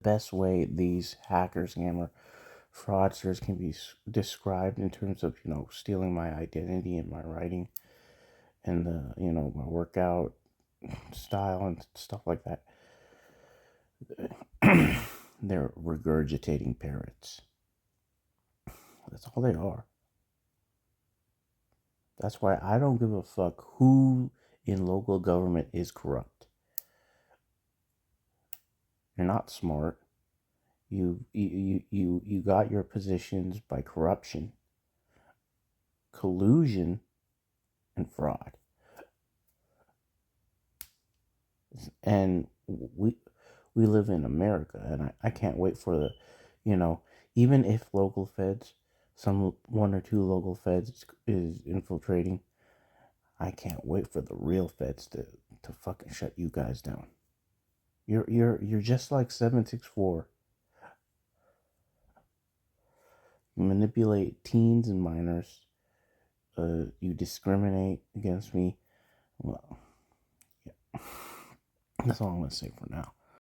best way these hackers, scammer, fraudsters can be described in terms of, stealing my identity and my writing and my workout style and stuff like that. They're regurgitating parrots. That's all they are. That's why I don't give a fuck who in local government is corrupt. You're not smart. You got your positions by corruption, collusion, and fraud. And we live in America, and I can't wait for the, even if local feds, some one or two local feds is infiltrating, I can't wait for the real feds to fucking shut you guys down. You're just like 764. You manipulate teens and minors. You discriminate against me. Well, yeah. That's all I'm gonna say for now.